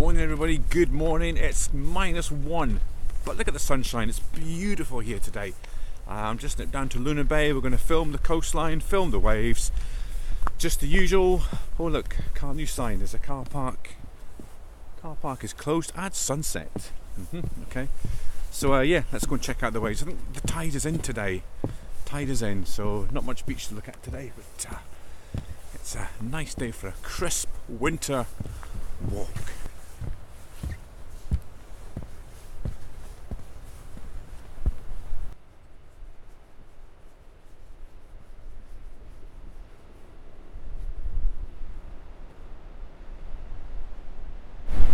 Morning everybody, good morning. It's -1, but look at the sunshine, it's beautiful here today. I'm just down to Lunan Bay. We're going to film the coastline, film the waves, just the usual. Oh look, new sign, there's a car park. Car park is closed at sunset. Okay, so yeah, let's go and check out the waves. I think the tide is in today. Tide is in, so not much beach to look at today, but it's a nice day for a crisp winter walk.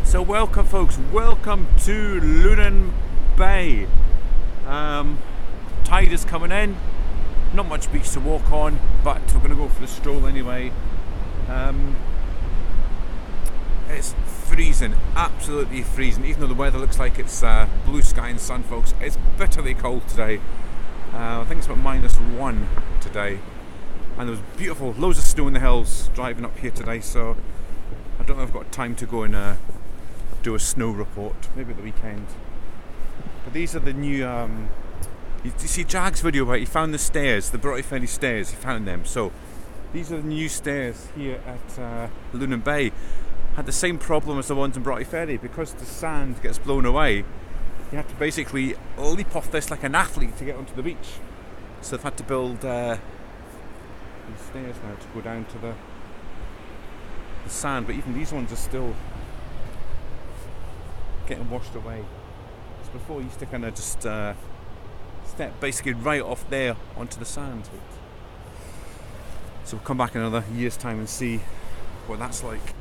So welcome folks, welcome to Lunan Bay. Tide is coming in, not much beach to walk on, but we're going to go for the stroll anyway. It's freezing, absolutely freezing, even though the weather looks like it's blue sky and sun folks. It's bitterly cold today. I think it's about -1 today, and there was beautiful, loads of snow in the hills driving up here today, so I don't know if I've got time to go and do a snow report, maybe at the weekend. But these are the new, you see Jag's video about he found the stairs, the Waterfall stairs, he found them. So these are the new stairs here at Lunan Bay. Had the same problem as the ones in Waterfall, because the sand gets blown away. You have to basically leap off this like an athlete to get onto the beach. So they've had to build these stairs now to go down to the sand, but even these ones are still getting washed away. So before you used to kind of just step basically right off there onto the sand. So we'll come back in another year's time and see what that's like.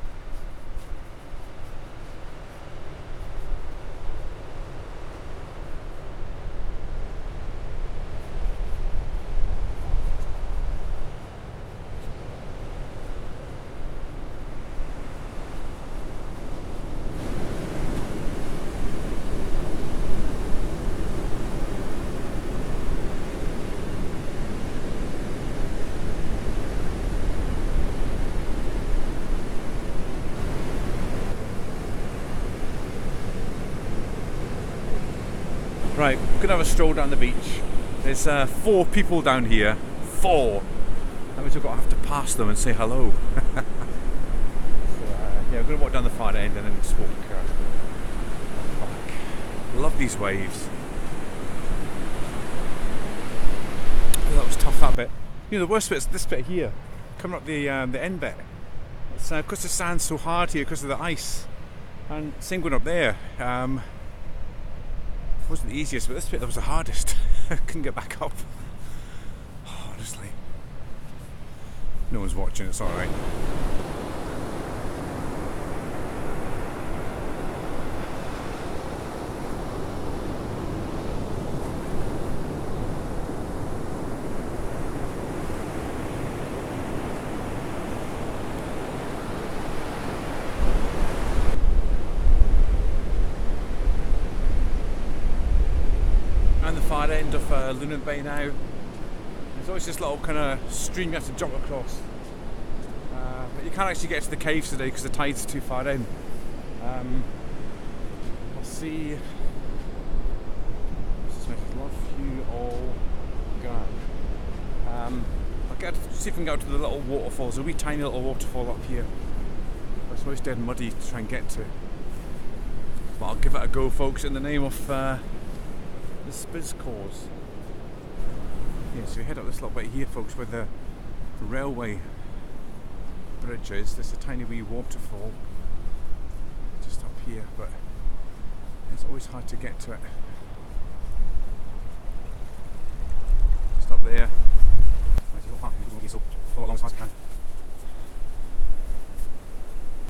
Right, we're going to have a stroll down the beach. There's 4 people down here. 4! That means we've got to have to pass them and say hello. So yeah, we're going to walk down the far end and then just walk back. Love these waves. Oh, that was tough, that bit. You know, the worst bit is this bit here, coming up the end bit. It's because the sand's so hard here because of the ice. And same going up there. Wasn't the easiest, but this bit that was the hardest. I couldn't get back up. Oh, honestly. No one's watching, it's alright. Far end of Lunan Bay now. There's always this little kind of stream you have to jump across, but you can't actually get to the caves today because the tide's too far in. I'll see. Love you all, grand. I'll see if I can get out to the little waterfalls. There's a wee tiny little waterfall up here. It's always dead muddy to try and get to, but I'll give it a go, folks, in the name of the Spiz cause. Yeah, so we head up this little bit here, folks, where the railway bridge is. There's a tiny wee waterfall just up here, but it's always hard to get to it. Just up there.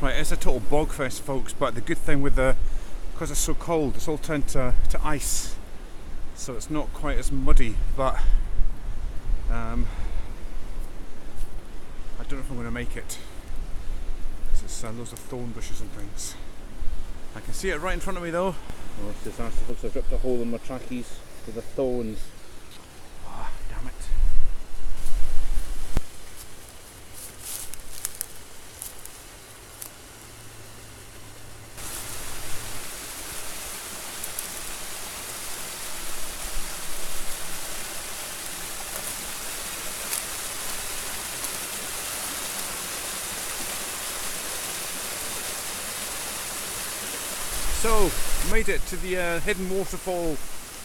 Right, it's a total bog fest, folks, but the good thing with because it's so cold, it's all turned to ice. So it's not quite as muddy, but I don't know if I'm going to make it. There's loads of thorn bushes and things. I can see it right in front of me though. Oh, it's disaster, folks. I've ripped a hole in my trackies with the thorns. Ah, damn it. So, made it to the hidden waterfall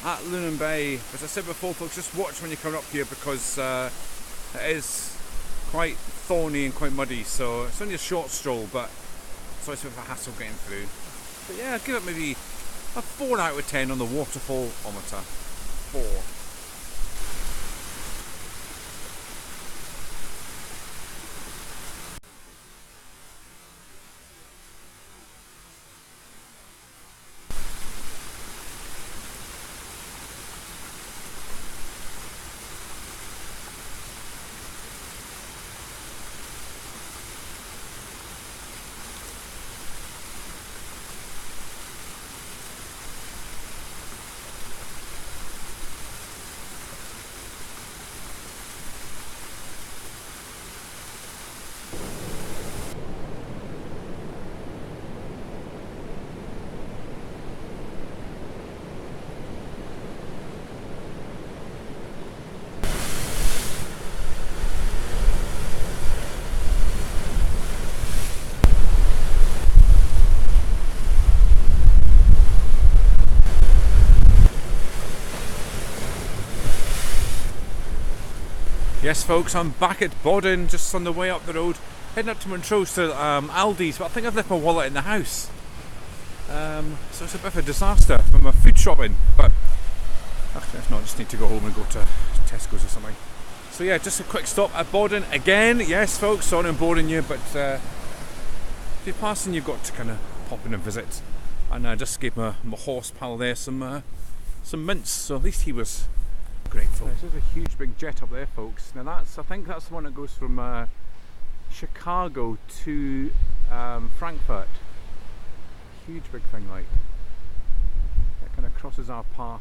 at Lunan Bay. As I said before, folks, just watch when you come up here because it is quite thorny and quite muddy. So it's only a short stroll, but it's always a bit of a hassle getting through. But yeah, I'd give it maybe a 4 out of 10 on the waterfall-ometer. 4. Yes folks, I'm back at Bodden, just on the way up the road, heading up to Montrose to Aldi's, but I think I've left my wallet in the house. So it's a bit of a disaster for my food shopping, but actually if not, I just need to go home and go to Tesco's or something. So yeah, just a quick stop at Bodden again. Yes folks, sorry I'm boring you, but if you're passing you've got to kind of pop in and visit. And I just gave my horse pal there some mints, so at least he was grateful. There's a huge big jet up there folks. Now I think that's the one that goes from Chicago to Frankfurt. Huge big thing, like. It kind of crosses our path